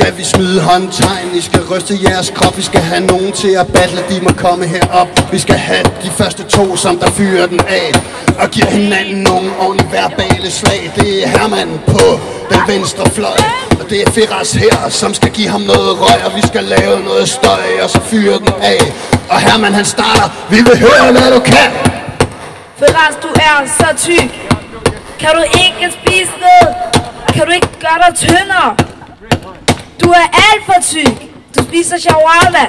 skal vi smide håndtegn. I skal ryste jeres krop. Vi skal have nogen til at battle. De må komme herop. Vi skal have de første to, som der fyrer den af og giver hinanden nogle ordentlige verbale slag. Det er Herman på den venstre fløj, og det er Firas her, som skal give ham noget røg. Og vi skal lave noget støj, og så fyre den af. Og Herman han starter. Vi vil høre hvad du kan. Firas, du er så tyk. Kan du ikke spise noget? Kan du ikke gøre dig tyndere? Du er alt for tyk. Du spiser shawarma.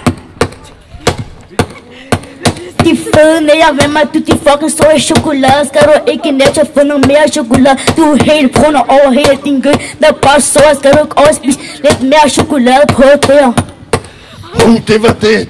De fede nære ved mig, du de fucking store chokolade. Skal du ikke net at få noget mere chokolade? Du er helt brun over hele din gød. Der er bare sår, skal du ikke også spise lidt mere chokolade på der?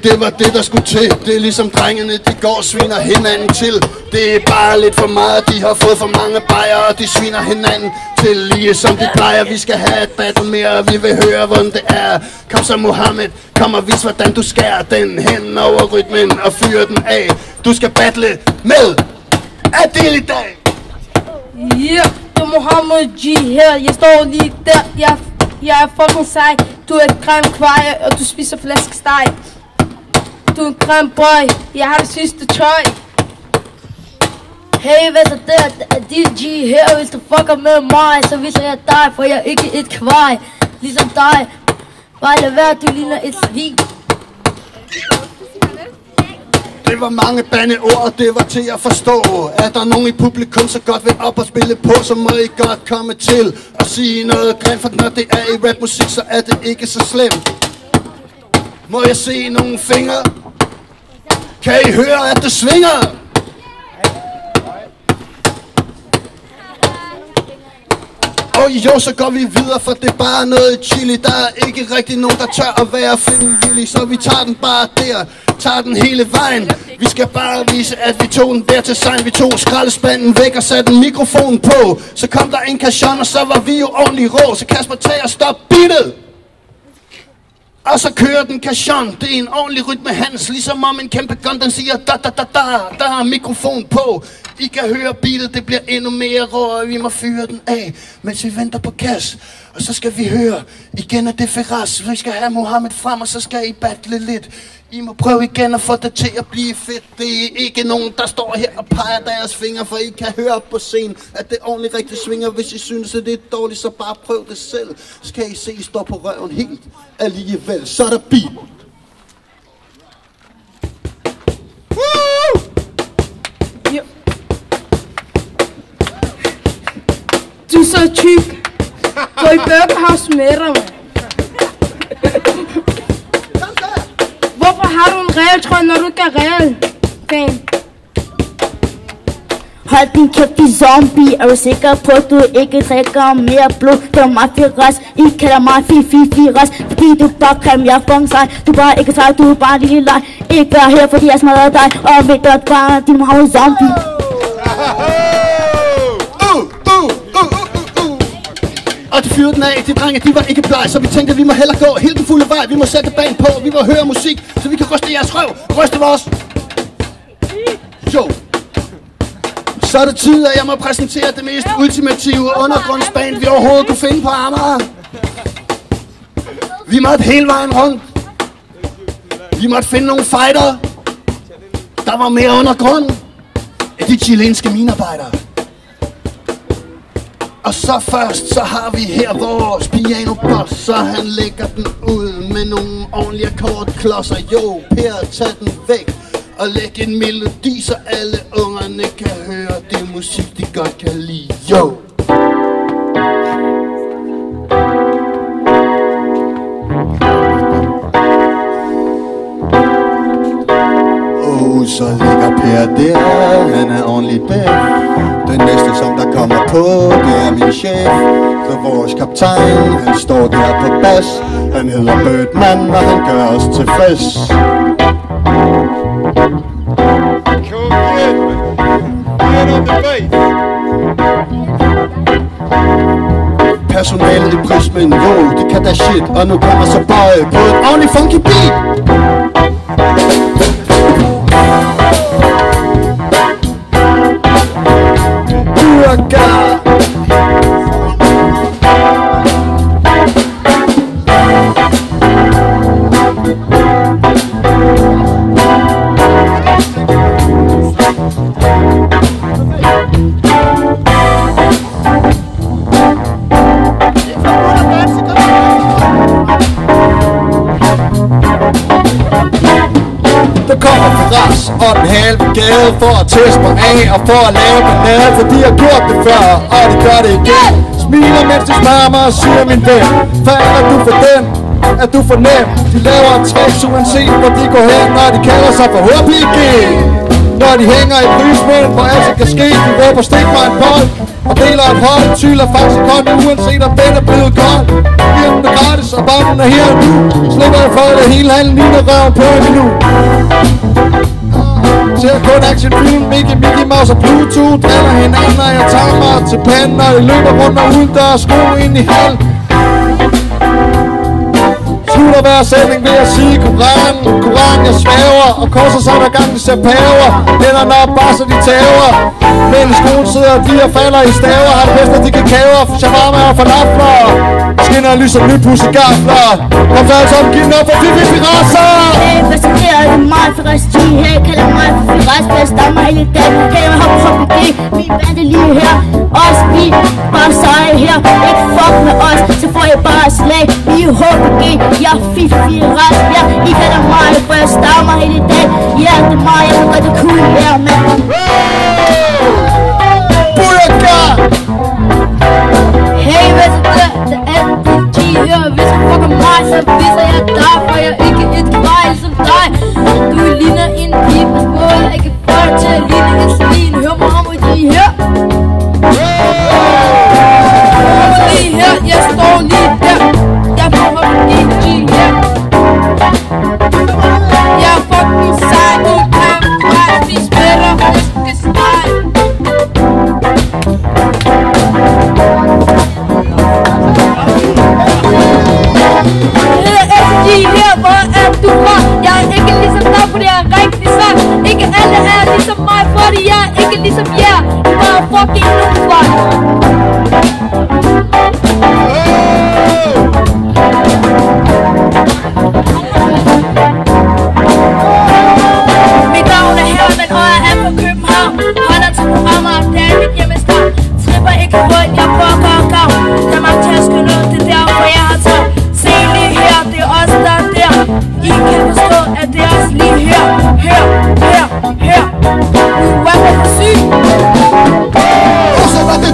Det var det der skulle til. Det er ligesom drengene, de går og sviner hinanden til. Det er bare lidt for meget, de har fået for mange bajer, og de sviner hinanden til lige som de plejer. Vi skal have et battle mere, og vi vil høre hvordan det er. Kom så Mohammed, kom og vis hvordan du skærer den hen over rytmen og fyrer den af. Du skal battle med Adil i dag. Ja, det er Mohammed G her. Jeg står lige der. Jeg er fucking sej. Du er et grim kvaje, og du spiser flæskesteg. Du er en grim boy. Jeg har det sidste tøj. Hey, hvad så der? DJ her, hvis du fucker med mig, så viser jeg dig, for jeg er ikke et kvej. Ligesom dig. Bare lad være, du ligner et svin. Det var mange bandeord, og det var til at forstå. Er der nogen i publikum, så godt vil op og spille på, så må I godt komme til og sige noget grimt, for når det er i rapmusik, så er det ikke så slemt. Må jeg se nogle fingre? Kan I høre, at det svinger? Og jo, så går vi videre, for det er bare noget chili. Der er ikke rigtig nogen, der tør at være frivillig, så vi tager den bare der, tager den hele vejen. Vi skal bare vise, at vi tog den der til sejn. Vi tog skraldespanden væk og satte en mikrofon på. Så kom der en kasjon, og så var vi jo ordentlig rå. Så Kasper, tag og stop beatet. Og så kører den kasjon. Det er en ordentlig rytme Hans, ligesom om en kæmpe gun, den siger da da da da. Der er mikrofon på. I kan høre beatet, det bliver endnu mere rå, og vi må fyre den af, mens vi venter på Kas. Og så skal vi høre igen, at det er Firas. Vi skal have Mohammed frem, og så skal I battle lidt. I må prøve igen at få det til at blive fedt. Det er ikke nogen, der står her og peger deres fingre, for I kan høre på scenen, at det ordentligt rigtig svinger. Hvis I synes, at det er dårligt, så bare prøv det selv. Så kan I se, at I står på røven helt alligevel. Så er der beat. Du er så tyk. Gå i Burger House med dig, man. Hvorfor har du en real trøje, når du ikke er real fan? Hold din kæft, din zombie. Er du sikker på, at du ikke drikker mere blod? Det er mig Firas. I kalder mig Firas. Fordi du bare kan, jeg fucking sej. Du er bare ikke sej, du er bare en lille leg. Ikke være her, fordi jeg smadrer dig. Og ved du bare, din Mohammed zombie. Og de fyrede den af, de drenge, de var ikke blege, så vi tænkte, at vi må hellere gå helt den fulde vej. Vi må sætte band på, vi må høre musik, så vi kan ryste jeres røv, ryste vores. Jo. Så er det tid, at jeg må præsentere det mest ultimative undergrundsband, vi overhovedet kunne finde på Amager. Vi måtte hele vejen rundt. Vi måtte finde nogle fighter. Der var mere undergrund af de chilenske minearbejdere. Og så først, så har vi her vores pianoboss, så han lægger den ud med nogle ordentlige akkordklodser. Jo, Per, tag den væk og læg en melodi, så alle ungerne kan høre det musik, de godt kan lide. Jo! Så ligger Per der, han er ordentlig der. Den næste som der kommer på, det er min chef. Så vores kaptajn, han står der på bas. Han hedder Birdman, og han gør os til fest. Personalet i Prismen, jo, det kan da shit. Og nu kommer så Bøje på et ordentligt funky beat. og den halve gade for at teste mig af og for at lave ballade, for de har gjort det før, og de gør det igen. Smiler mens de smører mig og siger min ven, falder du for den? Er du for nem? De laver et tricks uanset hvor de går hen, når de kalder sig for HPG. Når de hænger i lysmænd, hvor alt kan ske. De råber stik mig en bold og deler et hold. Tyler faktisk godt, uanset om den er blevet kold. Giver den gratis, og bomben er her nu. Slipper jeg for det hele handlen, lige med røven på en minut. Ser kun actionfilm, Mickey Mouse og Bluetooth. Driller hinanden, når jeg tager mig til panden, og jeg løber rundt og ud der sko ind i hal. Slutter hver sætning ved at sige Koran, jeg svæver. Og korser så hver gang de ser paver. Hænderne op, bare så de tæver. Men i skolen sidder de og falder i staver. Har det bedste, de kan kæver. Shawarma og falafler. Skinner og lyser nypudse gafler. Kom så altså giv den op for Fifi Firasser. Hey, hvad så der er det mig for rest G. Hey, kalder mig for Firas. Jeg stammer hele dagen. Hey, jeg hopper på G. Min band er lige her. Os, vi bare seje her. Ikke fuck med os, så får jeg bare slag. Vi er HPG. Jeg er Fifi Ras. Ja, I kalder mig for jeg stammer hele dagen. Ja, det er mig, jeg kan godt det cool her, mand. Booyaka! Hey, hvad så der? Det er G her. Hvis du fucker mig, så viser jeg dig. For jeg er ikke et kvej som dig. Du ligner en pibes mål. Jeg kan få dig til at ligne en svin. Hør mig om G her. Lige her, jeg står lige der. Jeg får mig G her. Jeg er fucking sej. Du kan bare spise bedre. Jeg skal stege. Her, hvor er du fra? Jeg er ikke ligesom dig, fordi jeg er rigtig sej. Ikke alle er ligesom mig, fordi jeg er ikke ligesom jer. I bare fucking nogen fra. Mit navn er Herman, og jeg er fra København. Holder til programmer, det er mit hjemmestad. Tripper ikke rundt, jeg fucker og gav. Der er mange til at skynde ud, det er derfor jeg har taget. Se lige her, det er os der er der. I kan forstå, at det er os lige her. Her. Du er for syg. Og så var det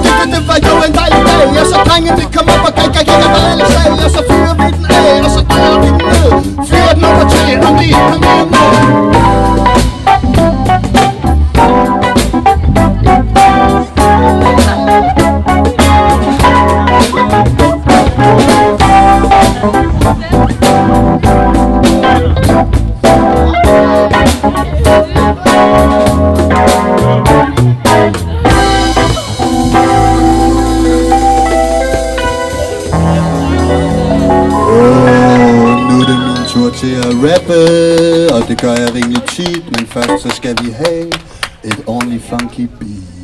var jo en dejlig dag. Og så drenge, vi kom op og gik hvad alle sagde. Og så fyrer vi den af, og så drejer vi den ned. Fyrer den op og til, om lige til at rappe, og det gør jeg rimelig tit, men først så skal vi have et ordentligt funky beat.